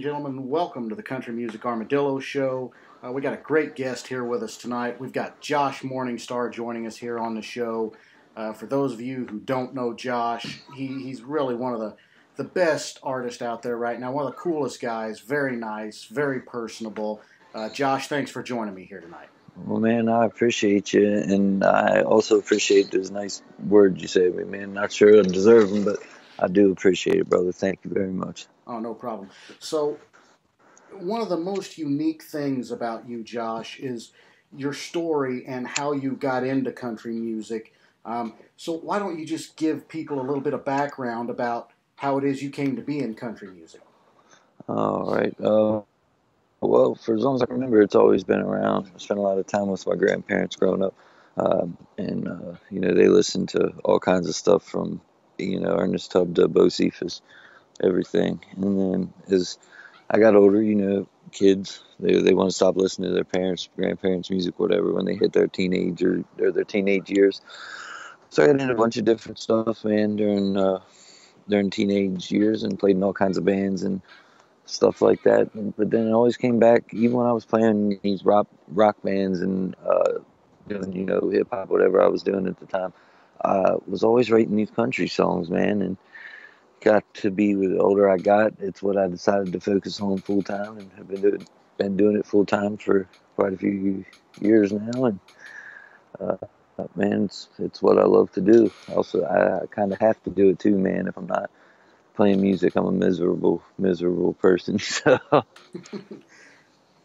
gentlemen, welcome to the Country Music Armadillo Show. We got a great guest here with us tonight. We've got Josh Morningstar joining us here on the show. For those of you who don't know Josh, he's really one of the best artists out there right now, one of the coolest guys, very nice, very personable. Josh, thanks for joining me here tonight. Well, man, I appreciate you, and I also appreciate those nice words you say to me, man. Not sure I deserve them, but I do appreciate it, brother. Thank you very much. Oh, no problem. So, one of the most unique things about you, Josh, is your story and how you got into country music. So why don't you just give people a little bit of background about how it is you came to be in country music? All right. Well, for as long as I can remember, it's always been around. I spent a lot of time with my grandparents growing up, and they listened to all kinds of stuff from, Ernest Tubb to Bo Cephas, everything. And then as I got older, kids, they want to stop listening to their parents, grandparents' music, whatever, when they hit their teenage or their teenage years. So I got into a bunch of different stuff, man, during teenage years, and played in all kinds of bands and stuff like that. But then it always came back, even when I was playing these rock bands and doing, hip hop, whatever I was doing at the time. I was always writing these country songs, man, and got to be, with the older I got, it's what I decided to focus on full time, and have been doing it full time for quite a few years now. And man, it's what I love to do. Also, I kind of have to do it too, man. If I'm not playing music, I'm a miserable person.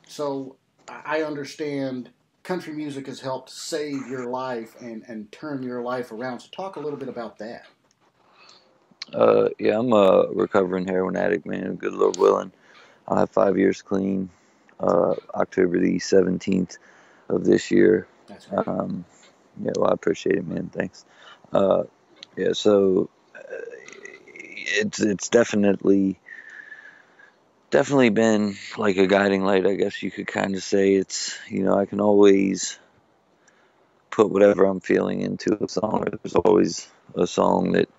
So I understand country music has helped save your life and turn your life around. So talk a little bit about that. Yeah, I'm a recovering heroin addict, man. Good Lord willing, I'll have 5 years clean, October the 17th of this year. That's right. Yeah, well, I appreciate it, man. Thanks. Yeah, so it's definitely been like a guiding light, I guess you could kind of say. It's, I can always put whatever I'm feeling into a song. There's always a song that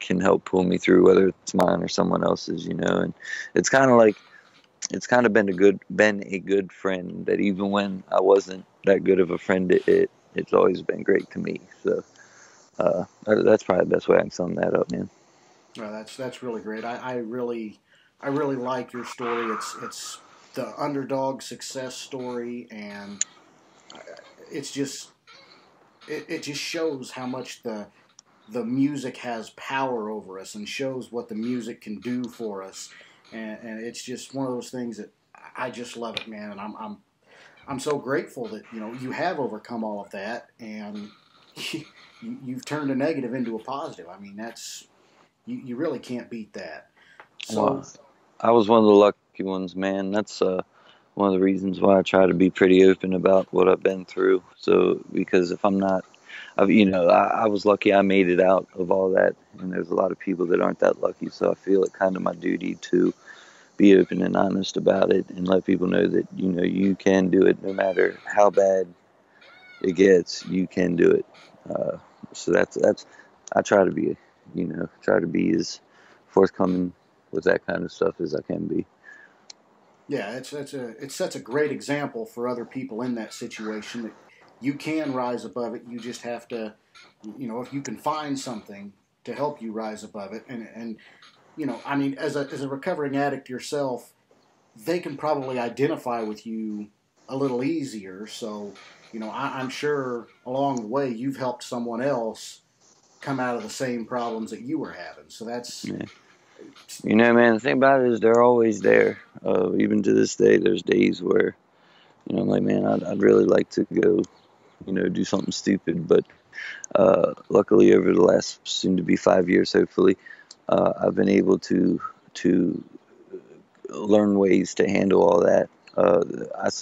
can help pull me through, whether it's mine or someone else's, and it's kind of been a good friend, that even when I wasn't that good of a friend, it's always been great to me. So that's probably the best way I can sum that up, man. Well, that's really great. I really like your story. It's the underdog success story, and it's just it just shows how much the music has power over us, and shows what the music can do for us. And it's just one of those things that I just love it, man. And I'm so grateful that you have overcome all of that, and you've turned a negative into a positive. I mean, that's you really can't beat that. So Well, I was one of the lucky ones, man. That's one of the reasons why I try to be pretty open about what I've been through. So, because if I'm not, I was lucky I made it out of all that, and there's a lot of people that aren't that lucky. So I feel it kind of my duty to be open and honest about it, and let people know that you can do it, no matter how bad it gets. You can do it. So that's I try to be as forthcoming with that kind of stuff as I can be. yeah, it sets a great example for other people in that situation that you can rise above it. You just have to, if you can find something to help you rise above it, and I mean, as a recovering addict yourself, they can probably identify with you a little easier. So, I'm sure along the way you've helped someone else come out of the same problems that you were having. So that's, Yeah. Man, the thing about it is they're always there. Even to this day, there's days where, I'm like, man, I'd really like to go, do something stupid. But luckily, over the last soon to be 5 years, hopefully, I've been able to learn ways to handle all that.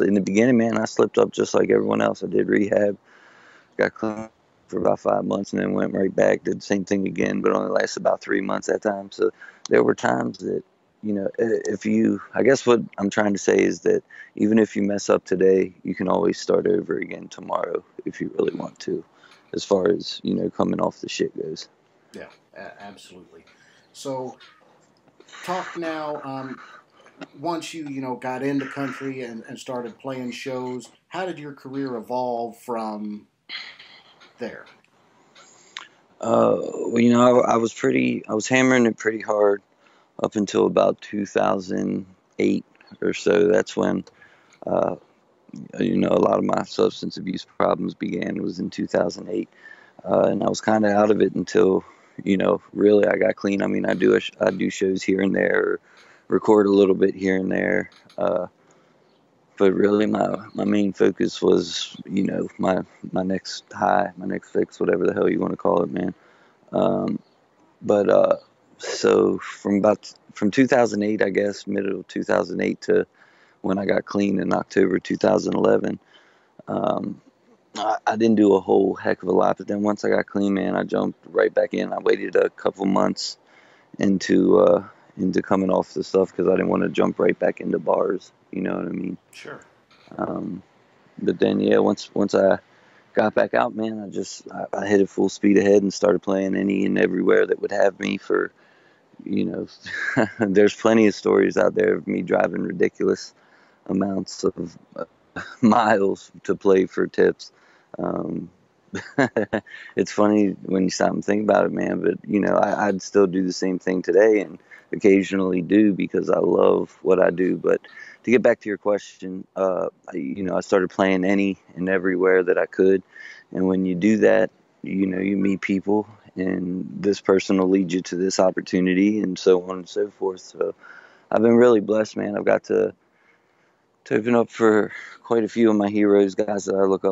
In the beginning, man, I slipped up just like everyone else. I did rehab, got clean for about 5 months, and then went right back, did the same thing again, but only lasted about 3 months that time. So there were times that, I guess what I'm trying to say is that even if you mess up today, you can always start over again tomorrow if you really want to, as far as, coming off the shit goes. Yeah, absolutely. So talk now. once you got into country and started playing shows, how did your career evolve from there? Well, I was hammering it pretty hard up until about 2008 or so. That's when, uh, a lot of my substance abuse problems began. It was in 2008. And I was kind of out of it until, really I got clean. I mean, I do shows here and there, record a little bit here and there. But really my main focus was, my next high, my next fix, whatever the hell you want to call it, man. Um, but so from 2008, I guess, middle of 2008 to when I got clean in October 2011, I didn't do a whole heck of a lot. But then once I got clean, man, I jumped right back in. I waited a couple months into coming off the stuff because I didn't want to jump right back into bars. You know what I mean? Sure. Um, but then, yeah, once I got back out, man, I hit it full speed ahead and started playing any and everywhere that would have me for, you know, there's plenty of stories out there of me driving ridiculous amounts of miles to play for tips. Um, it's funny when you stop and think about it, man, but I'd still do the same thing today and occasionally do because I love what I do. But to get back to your question, I started playing any and everywhere that I could. And when you do that, you meet people and this person will lead you to this opportunity and so on and so forth. So I've been really blessed, man. I've got to open up for quite a few of my heroes, guys that I look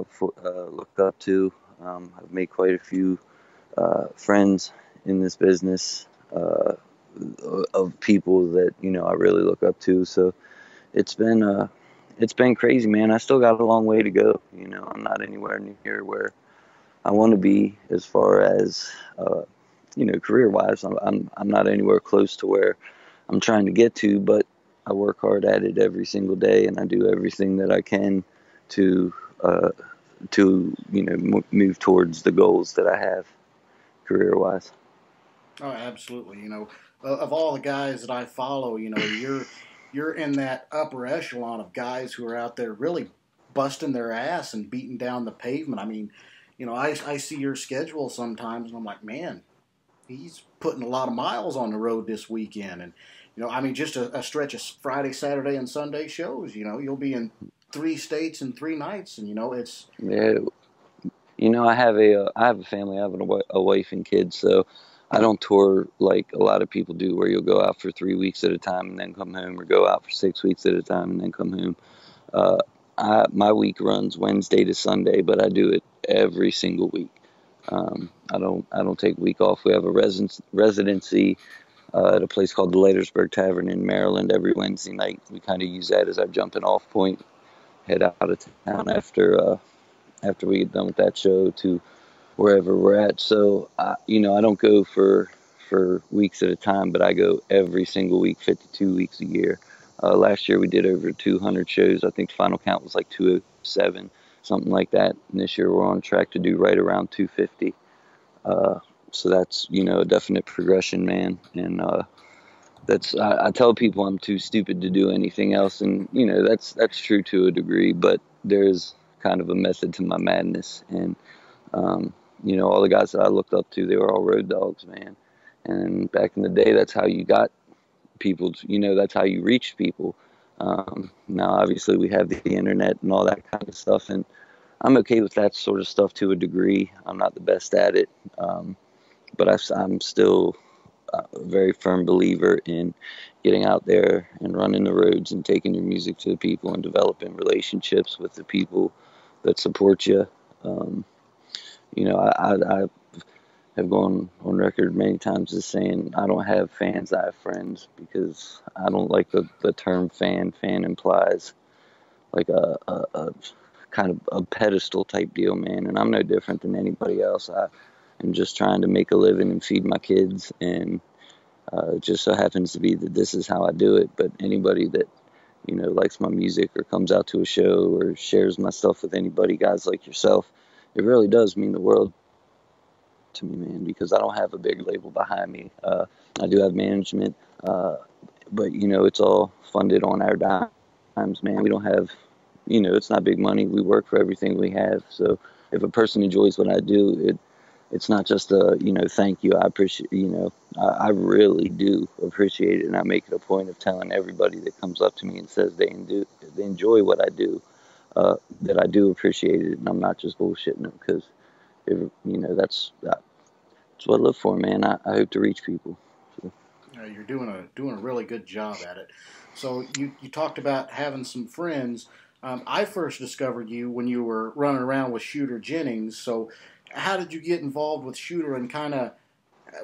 up to. I've made quite a few friends in this business of people that I really look up to. So it's been it's been crazy, man. I still got a long way to go. I'm not anywhere near where I want to be as far as career wise. I'm not anywhere close to where I'm trying to get to, but I work hard at it every single day, and I do everything that I can to uh, move towards the goals that I have career wise. Oh, absolutely. Of all the guys that I follow, you're in that upper echelon of guys who are out there really busting their ass and beating down the pavement. I mean, I see your schedule sometimes, and I'm like, man, he's putting a lot of miles on the road this weekend. And I mean, just a stretch of Friday, Saturday, and Sunday shows. You'll be in 3 states in 3 nights, and it's Yeah, I have a family, I have a wife and kids, so I don't tour like a lot of people do, where you'll go out for 3 weeks at a time and then come home, or go out for 6 weeks at a time and then come home. Uh, my week runs Wednesday to Sunday, but I do it every single week. I don't take a week off. We have a residency at a place called the Ledersburg Tavern in Maryland every Wednesday night. We kind of use that as our jumping off point. Head out of town after we get done with that show to wherever we're at. So, I don't go for weeks at a time, but I go every single week, 52 weeks a year. Last year we did over 200 shows. I think the final count was like 207, something like that. And this year we're on track to do right around 250. So that's, a definite progression, man. And I tell people I'm too stupid to do anything else, and that's true to a degree. But there's kind of a method to my madness, and all the guys that I looked up to, they were all road dogs, man. And back in the day, that's how you got people. That's how you reached people. Now, obviously, we have the internet and all that kind of stuff, and I'm okay with that sort of stuff to a degree. I'm not the best at it, but I'm still a very firm believer in getting out there and running the roads and taking your music to the people and developing relationships with the people that support you. Um, I have gone on record many times as saying I don't have fans, I have friends, because I don't like the term fan. Fan implies like a kind of a pedestal type deal, man, and I'm no different than anybody else. I am just trying to make a living and feed my kids, and it just so happens to be that this is how I do it. But anybody that likes my music or comes out to a show or shares my stuff with anybody, guys like yourself, it really does mean the world to me, man, because I don't have a big label behind me. I do have management, but you know, it's all funded on our dimes, man. We don't have, you know, it's not big money. We work for everything we have. So if a person enjoys what I do, it's not just a, you know, thank you. I appreciate, you know, I really do appreciate it, and I make it a point of telling everybody that comes up to me and says they enjoy what I do, that I do appreciate it, and I'm not just bullshitting them because, you know, that's what I live for, man. I hope to reach people. So. You're doing a really good job at it. So you talked about having some friends. I first discovered you when you were running around with Shooter Jennings. So how did you get involved with Shooter, and kind of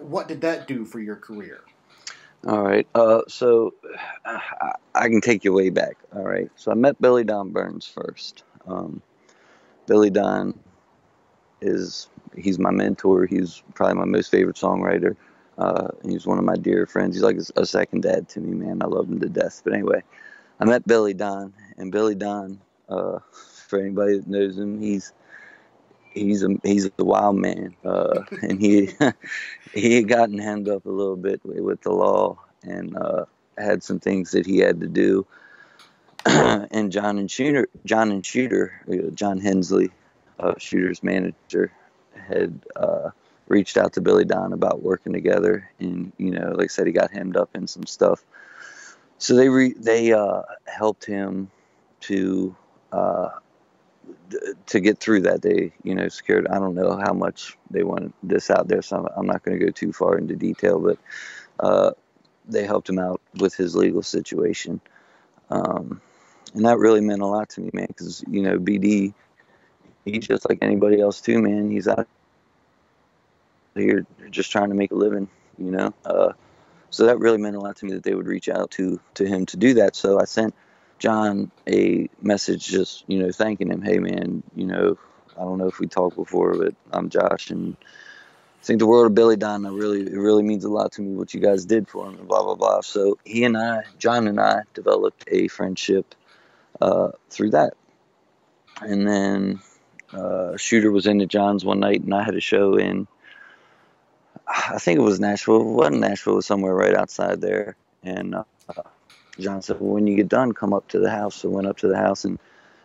what did that do for your career? All right. So I can take you way back. All right. So I met Billy Don Burns first. Billy Don he's my mentor. He's probably my most favorite songwriter. He's one of my dear friends. He's like a second dad to me, man. I love him to death. But anyway, I met Billy Don, and Billy Don, for anybody that knows him, he's a wild man, and he had gotten hemmed up a little bit with the law, and had some things that he had to do. And John Hensley, Shooter's manager, had reached out to Billy Don about working together, and you know, like I said, he got hemmed up in some stuff. So they helped him to uh, to get through that. They, you know, secured. I don't know how much they wanted this out there, so I'm not going to go too far into detail, but uh, they helped him out with his legal situation. And that really meant a lot to me, man, because, you know, BD, he's just like anybody else too, man. He's out here just trying to make a living, you know. So that really meant a lot to me that they would reach out to him to do that. So I sent John a message just, you know, thanking him. Hey, man, you know, I don't know if we talked before, but I'm Josh, and I think the world of Billy Don. It really means a lot to me what you guys did for him, and blah, blah, blah. So John and I developed a friendship through that. And then Shooter was into John's one night, and I had a show in, I think it was Nashville. It wasn't Nashville, it was somewhere right outside there. And John said, well, when you get done, come up to the house. So I went up to the house and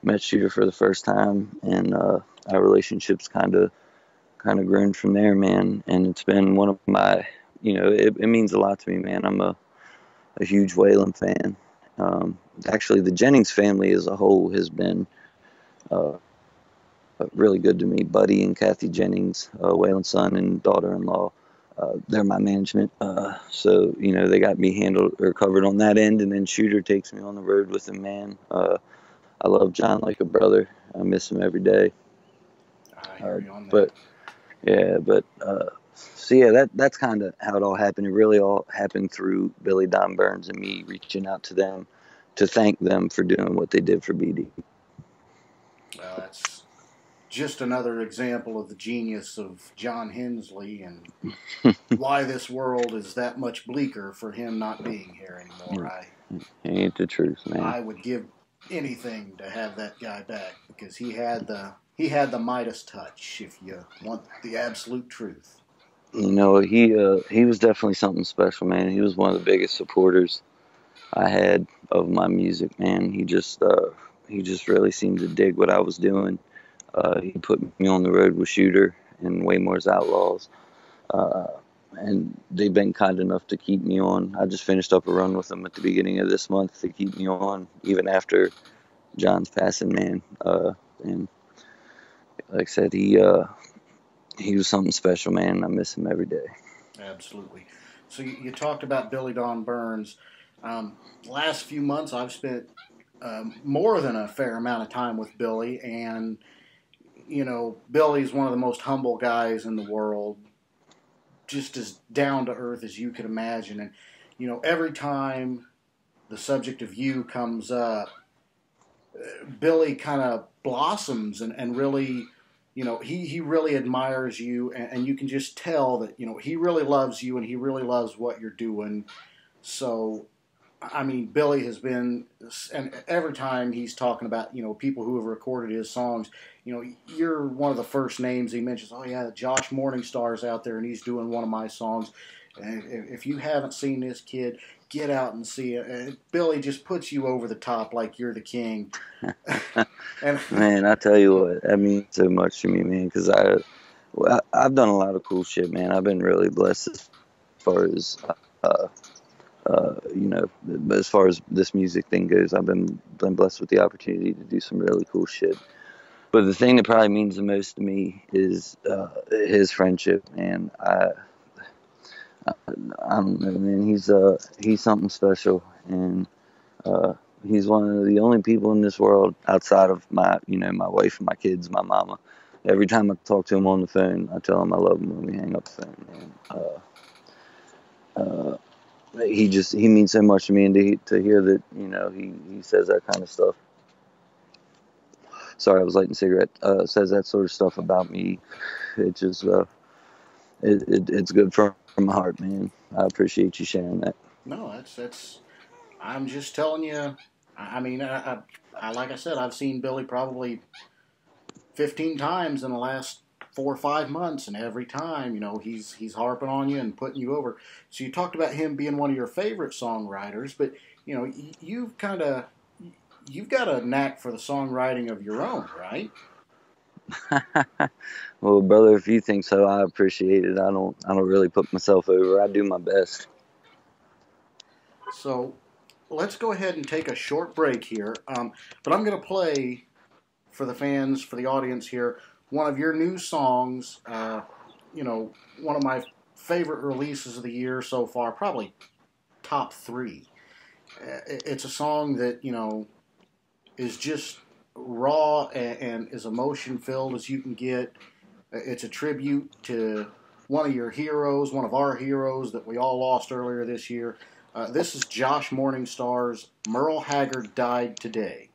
met Shooter for the first time, and our relationship's kind of grown from there, man. And it's been one of my, you know, it means a lot to me, man. I'm a huge Waylon fan. Actually, the Jennings family as a whole has been uh, really good to me. Buddy and Kathy Jennings, Waylon's son and daughter-in-law, they're my management. So, you know, they got me handled or covered on that end. And then Shooter takes me on the road with him, man. I love John like a brother. I miss him every day. I hear you on that. But yeah, so yeah, that's kind of how it all happened. It really all happened through Billy Don Burns and me reaching out to them to thank them for doing what they did for BD. Well, that's just another example of the genius of John Hensley, and why this world is that much bleaker for him not being here anymore. Ain't the truth, man. I would give anything to have that guy back, because he had the Midas touch, if you want the absolute truth. You know, he was definitely something special, man. He was one of the biggest supporters I had of my music, man. He just really seemed to dig what I was doing. He put me on the road with Shooter and Waymore's Outlaws, and they've been kind enough to keep me on. I just finished up a run with them at the beginning of this month to keep me on, even after John's passing, man. And like I said, he was something special, man. I miss him every day. Absolutely. So you talked about Billy Don Burns. Last few months, I've spent more than a fair amount of time with Billy, and you know, Billy's one of the most humble guys in the world, just as down to earth as you could imagine. And you know, every time the subject of you comes up, Billy kind of blossoms and really, you know, he really admires you, and you can just tell that, you know, he really loves you and he really loves what you're doing. So, I mean, Billy has been, and every time he's talking about, you know, people who have recorded his songs, you know, you're one of the first names he mentions. Oh yeah, Josh Morningstar's out there and he's doing one of my songs. And if you haven't seen this kid, get out and see it. And Billy just puts you over the top like you're the king. And Man, I tell you what, that means so much to me, man, because I've done a lot of cool shit, man. I've been really blessed as far as, you know, as far as this music thing goes. I've been blessed with the opportunity to do some really cool shit. But the thing that probably means the most to me is his friendship, man. I don't know, man. He's something special, and he's one of the only people in this world outside of my wife and my kids, my mama. Every time I talk to him on the phone, I tell him I love him when we hang up the phone. And he means so much to me, and to hear that, you know, he says that kind of stuff. Sorry, I was lighting a cigarette. Says that sort of stuff about me. It just it's good from my heart, man. I appreciate you sharing that. no, that's. I'm just telling you. I mean, I like I said, I've seen Billy probably 15 times in the last 4 or 5 months, and every time, you know, he's harping on you and putting you over. So you talked about him being one of your favorite songwriters, but you know, you've got a knack for the songwriting of your own, right? Well, brother, if you think so, I appreciate it. I don't really put myself over. I do my best. So let's go ahead and take a short break here. But I'm going to play for the fans, for the audience here, one of your new songs. You know, one of my favorite releases of the year so far, probably top 3. It's a song that, you know, is just raw and as emotion filled as you can get. It's a tribute to one of your heroes, one of our heroes that we all lost earlier this year. This is Josh Morningstar's Merle Haggard Died Today.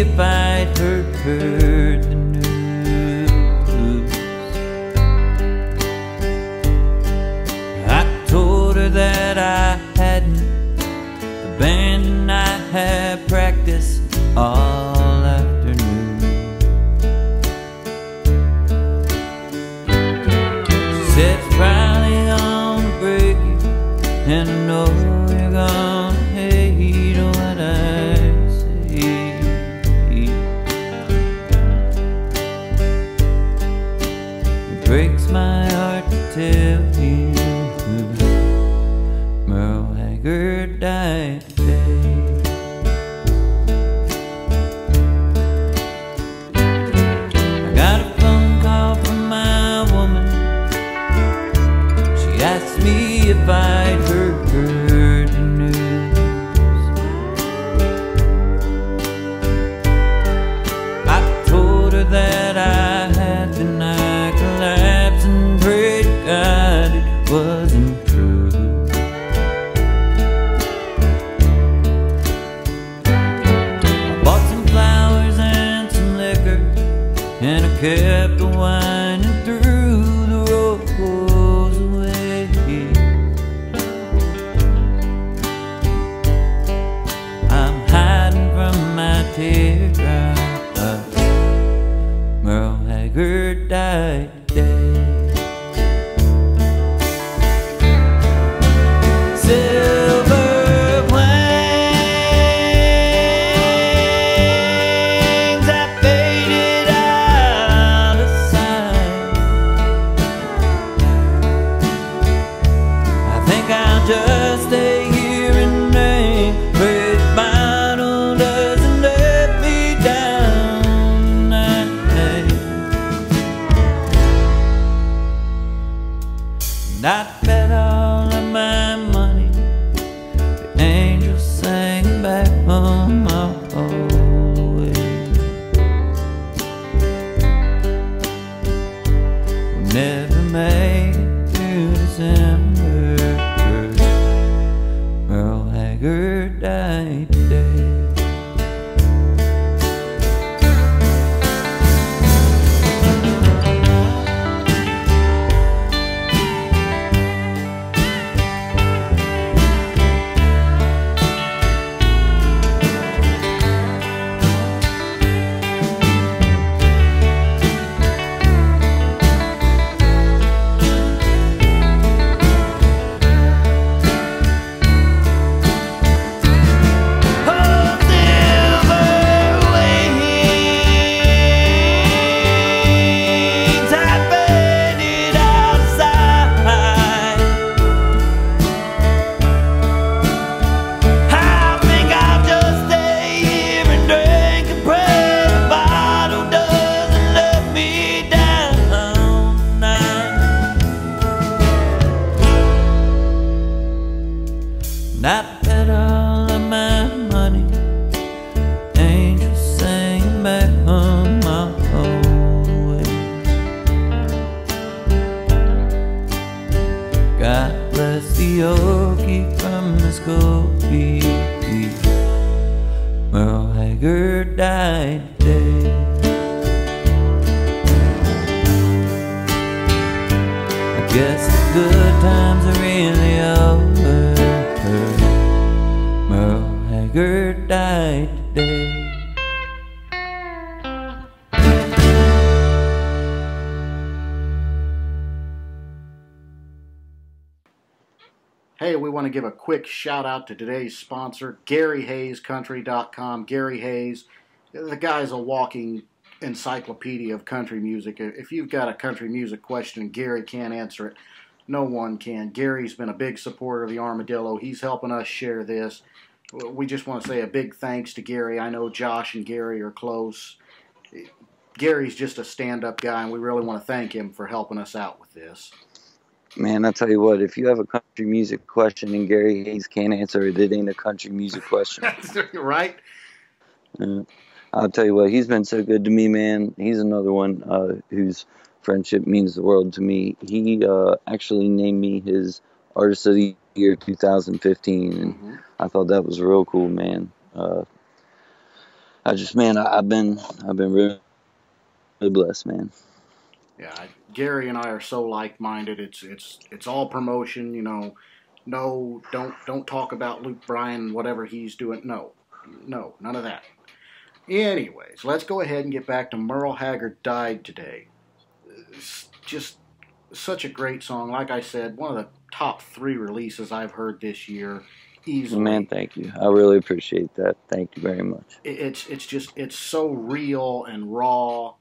If I'd heard the news, I told her that I hadn't abandoned. I had practice all afternoon. She said it's probably gonna break you, and I know you're gonna hate what I say. Breaks my heart to tell you Merle Haggard died today. I got a phone call from my woman. She asked me if I'd heard the news. I told her that I had denied. And prayed to God it wasn't true. I bought some flowers and some liquor, and I kept the wine and threw the rose away. I'm hiding from my teardrops. Merle Haggard died today. Silver wings that faded out of sight. I think I'll just stay here and rain. Pray the bottle doesn't let me down tonight. And I bet all of my money the angels sang back home all the way. We'll never make it through December. Merle Haggard died today. I bet all of my money, angels singing back home my whole way. God bless the Okie from Muskogee. Merle Haggard died today. I guess the good times are really over. Merle Haggard died today. Hey, we want to give a quick shout out to today's sponsor, GaryHayesCountry.com. Gary Hayes, the guy's a walking encyclopedia of country music. If you've got a country music question, Gary can't answer it. No one can. Gary's been a big supporter of the Armadillo. He's helping us share this. We just want to say a big thanks to Gary. I know Josh and Gary are close. Gary's just a stand-up guy, and we really want to thank him for helping us out with this. Man, I tell you what, if you have a country music question and Gary Hayes can't answer it, it ain't a country music question. Right? I'll tell you what, he's been so good to me, man. He's another one whose friendship means the world to me. He actually named me his Artist of the Year 2015, and I thought that was real cool, man. I've been really blessed, man. Yeah, Gary and I are so like-minded. It's all promotion, you know. No, don't talk about Luke Bryan and whatever he's doing. No, none of that. Anyways, let's go ahead and get back to Merle Haggard Died Today. It's just such a great song. Like I said, one of the top 3 releases I've heard this year, easily. Man, thank you. I really appreciate that. Thank you very much. It's so real and raw,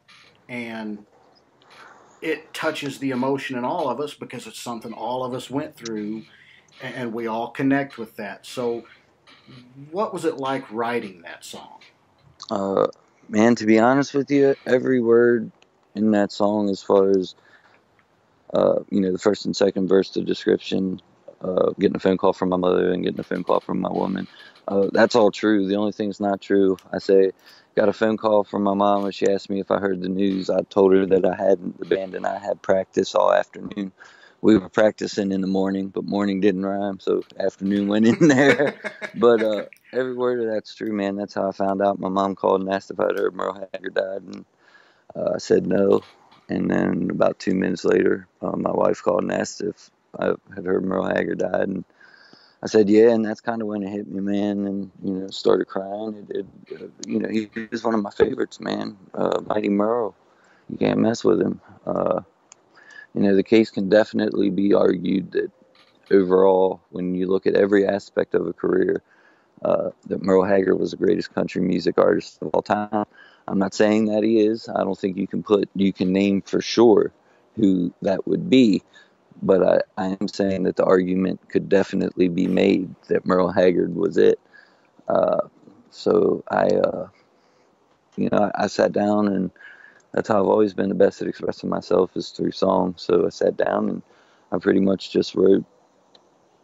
and it touches the emotion in all of us because it's something all of us went through, and we all connect with that. So what was it like writing that song? Man, to be honest with you, every word in that song, as far as, the first and second verse, the description, getting a phone call from my mother and getting a phone call from my woman, that's all true. The only thing that's not true, I say, got a phone call from my mom and she asked me if I heard the news. I told her that I hadn't. The band and I had practice all afternoon. We were practicing in the morning, but morning didn't rhyme, so afternoon went in there. But every word of that's true, man. That's how I found out. My mom called and asked if I'd heard Merle Haggard died, and I said no. And then about 2 minutes later, my wife called and asked if I had heard Merle Haggard died, and I said, yeah, and that's kind of when it hit me, man, and, started crying. He was one of my favorites, man. Mighty Merle. You can't mess with him. The case can definitely be argued that overall, when you look at every aspect of a career, that Merle Haggard was the greatest country music artist of all time. I'm not saying that he is. I don't think you can name for sure who that would be. But I am saying that the argument could definitely be made that Merle Haggard was it. So I sat down, and that's how I've always been the best at expressing myself is through song. So I sat down and I pretty much just wrote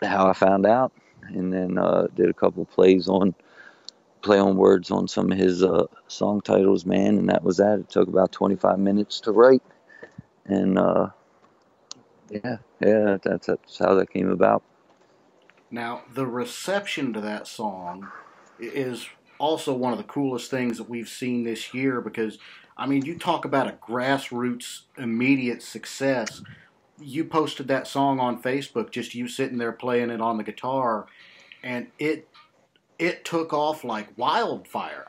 how I found out, and then did a couple play on words on some of his song titles, man, and that was that. It took about 25 minutes to write, and Yeah, that's how that came about. Now, the reception to that song is also one of the coolest things that we've seen this year because, you talk about a grassroots immediate success. You posted that song on Facebook, just you sitting there playing it on the guitar, and it took off like wildfire.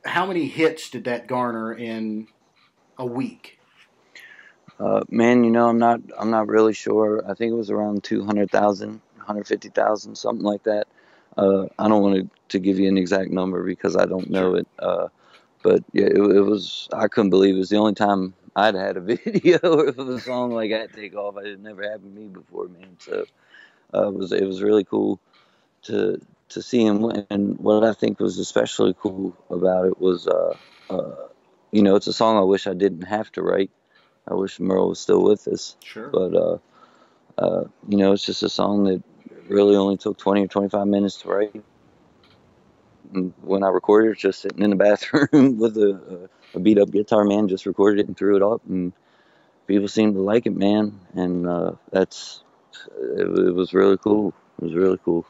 How many hits did that garner in a week? Man, I'm not really sure. I think it was around 200,000, 150,000, something like that. I don't want to give you an exact number because I don't know it. But yeah, it was. I couldn't believe it was the only time I'd had a video of a song like that take off. It never happened to me before, man. So it was really cool to see him. And what I think was especially cool about it was, it's a song I wish I didn't have to write. I wish Merle was still with us. Sure. But, it's just a song that really only took 20 or 25 minutes to write. And when I recorded it, just sitting in the bathroom with a beat up guitar, man, just recorded it and threw it up, and people seemed to like it, man. And it was really cool. It was really cool.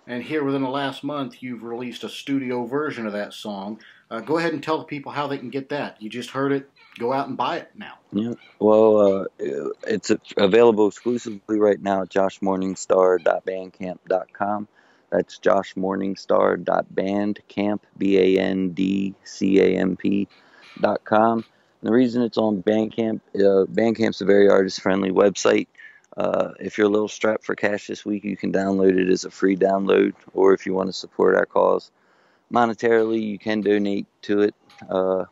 And here within the last month, you've released a studio version of that song. Go ahead and tell the people how they can get that. You just heard it. Go out and buy it now. Yeah. Well, it's available exclusively right now at joshmorningstar.bandcamp.com. That's joshmorningstar.bandcamp, bandcamp.com. And the reason it's on Bandcamp, Bandcamp's a very artist-friendly website. If you're a little strapped for cash this week, you can download it as a free download, or if you want to support our cause monetarily, you can donate to it, but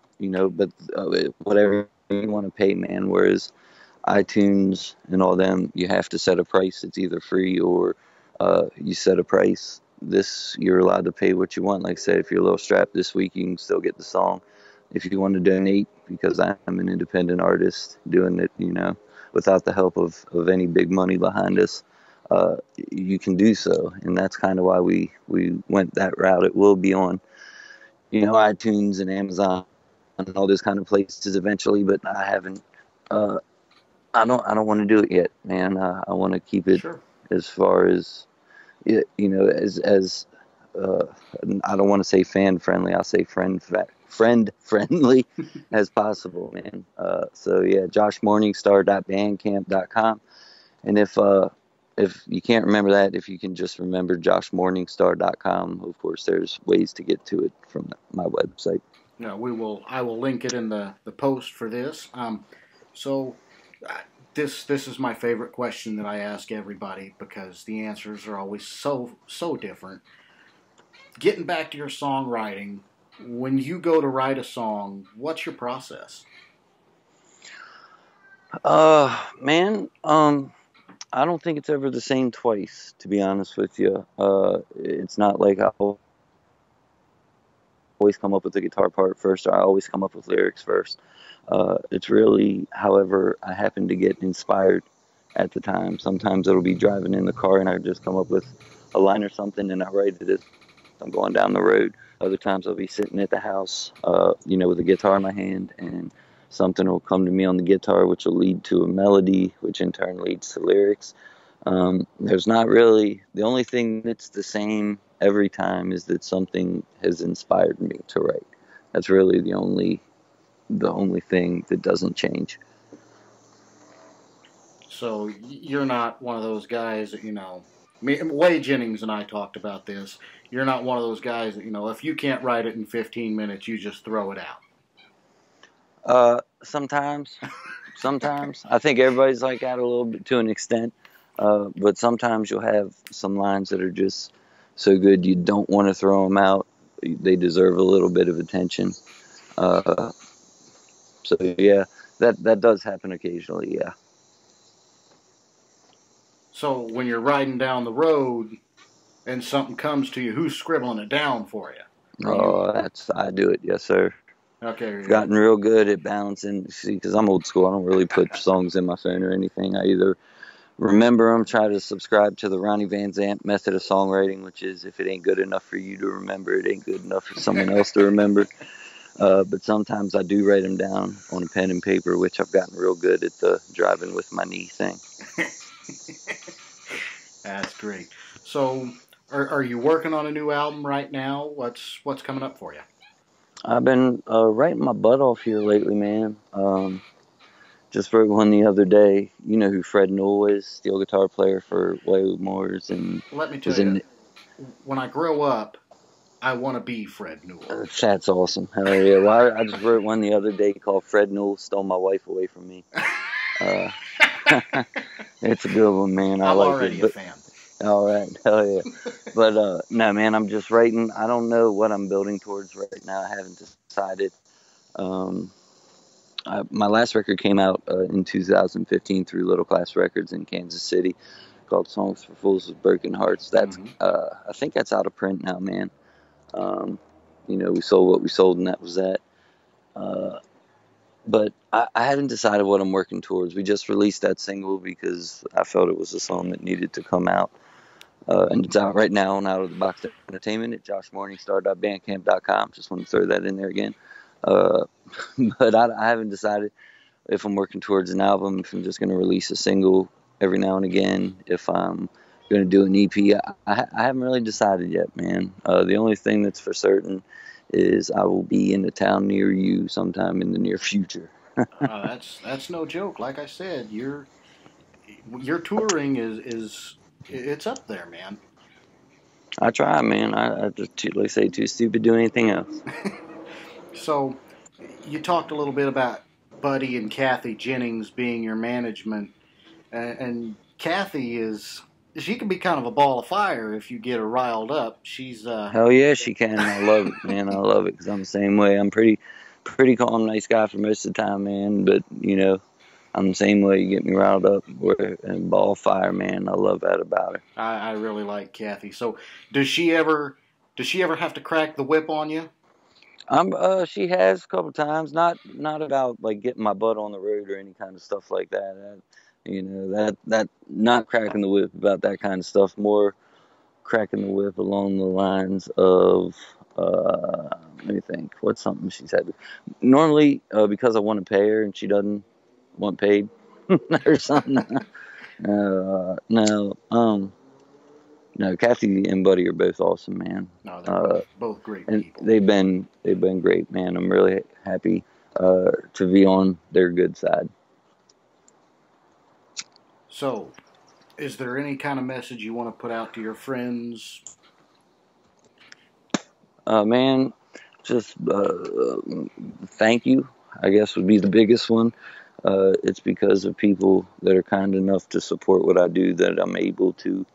whatever you want to pay, man. Whereas iTunes and all them, you have to set a price. It's either free or you set a price. This, you're allowed to pay what you want. Like I said, if you're a little strapped this week, you can still get the song. If you want to donate, because I'm an independent artist doing it, without the help of any big money behind us, you can do so. And that's kind of why we went that route. It will be on, iTunes and Amazon and all those kind of places eventually, but I haven't, I don't want to do it yet, man. I want to keep it as far as, I don't want to say fan friendly. I'll say friend friendly as possible, man. So yeah, joshmorningstar.bandcamp.com. And if you can't remember that, if you can just remember joshmorningstar.com, of course, there's ways to get to it from my website. No, I will link it in the post for this. This is my favorite question that I ask everybody because the answers are always so different. Getting back to your songwriting, when you go to write a song, what's your process? Man, I don't think it's ever the same twice, to be honest with you. It's not like I always come up with the guitar part first, or I always come up with lyrics first. It's really however I happen to get inspired at the time. Sometimes it'll be driving in the car and I just come up with a line or something and I write it as I'm going down the road. Other times I'll be sitting at the house, with a guitar in my hand, and something will come to me on the guitar, which will lead to a melody, which in turn leads to lyrics. There's not really, the only thing that's the same every time is that something has inspired me to write. That's really the only thing that doesn't change. So you're not one of those guys that, Wade Jennings and I talked about this. You're not one of those guys that, if you can't write it in 15 minutes, you just throw it out. Sometimes. I think everybody's like that a little bit to an extent. But sometimes you'll have some lines that are just so good you don't want to throw them out. They deserve a little bit of attention. So yeah, that does happen occasionally, yeah. So when you're riding down the road and something comes to you, who's scribbling it down for you? I do it, yes, sir. Okay. I've gotten real good at balancing. See, because I'm old school, I don't really put songs in my phone or anything. I either remember them, try to subscribe to the Ronnie Van Zant method of songwriting, which is if it ain't good enough for you to remember, it ain't good enough for someone else to remember. But sometimes I do write them down on a pen and paper, which I've gotten real good at the driving with my knee thing. That's great. So, are you working on a new album right now? What's coming up for you? I've been writing my butt off here lately, man. Just wrote one the other day. You know who Fred Newell is, steel guitar player for Waylon Moores, and let me tell you, when I grow up, I want to be Fred Newell. That's awesome. Hell yeah. Well, I just wrote one the other day called Fred Newell Stole My Wife Away From Me. It's a good one, man. I'm like already a fan. All right. Hell yeah. But, no, man, I'm just writing. I don't know what I'm building towards right now. I haven't decided. My last record came out in 2015 through Little Class Records in Kansas City called Songs for Fools with Broken Hearts. That's I think that's out of print now, man. We sold what we sold, and that was that. But I haven't decided what I'm working towards. We just released that single because I felt it was a song that needed to come out. And it's out right now on Out of the Box Entertainment at joshmorningstar.bandcamp.com. Just want to throw that in there again. But I haven't decided if I'm working towards an album, if I'm just going to release a single every now and again, if I'm going to do an EP. I haven't really decided yet, man. The only thing that's for certain is I will be in a town near you sometime in the near future. That's no joke. Like I said, your touring is it's up there, man. I try, man. I just, like I say, too stupid to do anything else. So, you talked a little bit about Buddy and Kathy Jennings being your management, and Kathy she can be kind of a ball of fire if you get her riled up. She's Hell yeah, she can. I love it, man. I love it because I'm the same way. I'm pretty calm, nice guy for most of the time, man. But I'm the same way. You get me riled up and ball of fire, man. I love that about her. I really like Kathy. So, does she ever have to crack the whip on you? She has a couple times. Not about like getting my butt on the road or any kind of stuff like that. That not cracking the whip about that kind of stuff. More cracking the whip along the lines of let me think. What's something she's had? Normally, because I want to pay her and she doesn't want paid or something. No, Kathy and Buddy are both awesome, man. No, they're both great and people. They've been great, man. I'm really happy to be on their good side. So, is there any kind of message you want to put out to your friends? Man, just thank you, I guess would be the biggest one. It's because of people that are kind enough to support what I do that I'm able to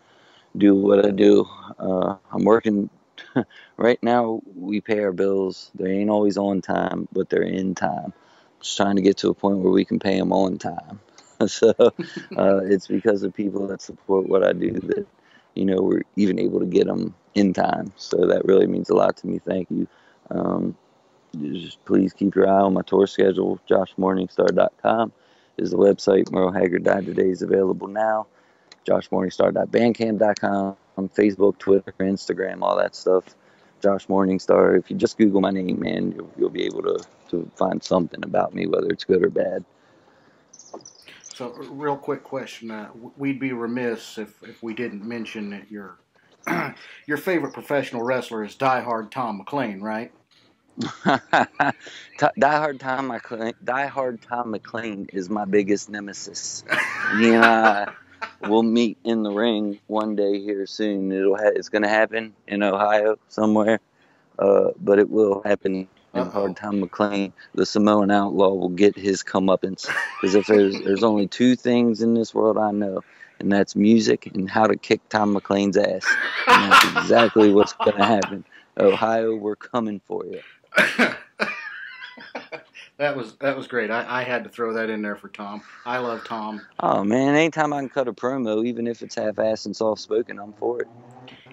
do what I do. I'm working right now. We pay our bills. They ain't always on time, but they're in time. Just trying to get to a point where we can pay them on time. So it's because of people that support what I do that we're even able to get them in time. So that really means a lot to me. Thank you. Just please keep your eye on my tour schedule. JoshMorningstar.com is the website. Merle Haggard Died Today is available now. JoshMorningstar.bandcamp.com, Facebook, Twitter, Instagram, all that stuff. Josh Morningstar. If you just Google my name, man, you'll be able to find something about me, whether it's good or bad. So, real quick question: we'd be remiss if we didn't mention that your favorite professional wrestler is Die Hard Tom McClain, right? Die Hard Tom McClain is my biggest nemesis. We'll meet in the ring one day here soon. It's going to happen in Ohio somewhere, but it will happen. And Hard Time McClain, the Samoan outlaw, will get his comeuppance. Because if there's only two things in this world I know, and that's music and how to kick Tom McClain's ass. And that's exactly what's going to happen. Ohio, we're coming for you. That was great. I had to throw that in there for Tom. I love Tom. Oh, man, anytime I can cut a promo, even if it's half-assed and soft-spoken, I'm for it.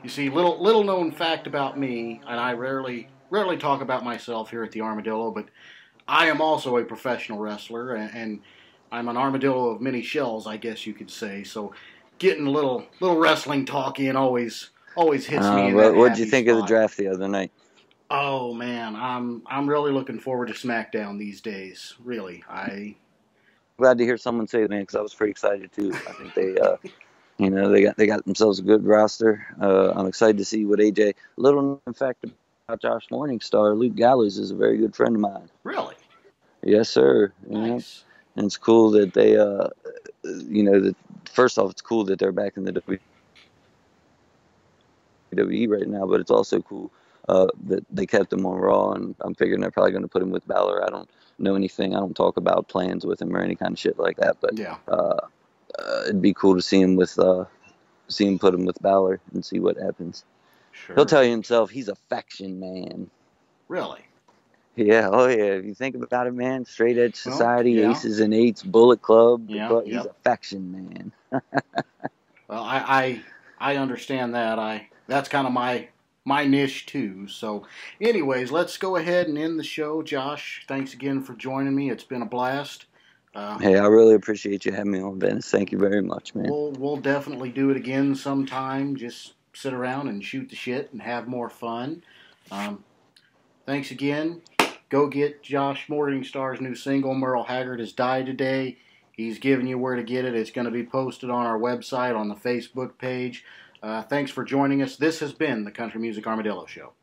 You see, little known fact about me, and I rarely talk about myself here at the Armadillo, but I am also a professional wrestler, and I'm an armadillo of many shells, I guess you could say. So getting a little wrestling talk in always hits me. What did you think of the draft the other night? Oh man, I'm really looking forward to SmackDown these days. Really, glad to hear someone say that, man, because I was pretty excited too. I think they got themselves a good roster. I'm excited to see what AJ. Little known fact about Josh Morningstar, Luke Gallows is a very good friend of mine. Really? Yes, sir. Nice. And it's cool that they, first off, it's cool that they're back in the WWE right now, but it's also cool that they kept him on Raw, and I'm figuring they're probably going to put him with Balor. I don't know anything. I don't talk about plans with him or any kind of shit like that, but yeah. It'd be cool to see him put him with Balor and see what happens. Sure. He'll tell you himself he's a faction man. Really? Yeah, oh yeah. If you think about it, man, Straight Edge Society, yeah. Aces and Eights, Bullet Club, yeah, he's a faction man. Well, I understand that. That's kind of my niche too. So, anyways, let's go ahead and end the show. Josh, thanks again for joining me. It's been a blast. Hey, I really appreciate you having me on, Dennis. Thank you very much, man. We'll definitely do it again sometime. Just sit around and shoot the shit and have more fun. Thanks again. Go get Josh Morningstar's new single, Merle Haggard Has Died Today. He's giving you where to get it. It's going to be posted on our website, on the Facebook page. Thanks for joining us. This has been the Country Music Armadillo Show.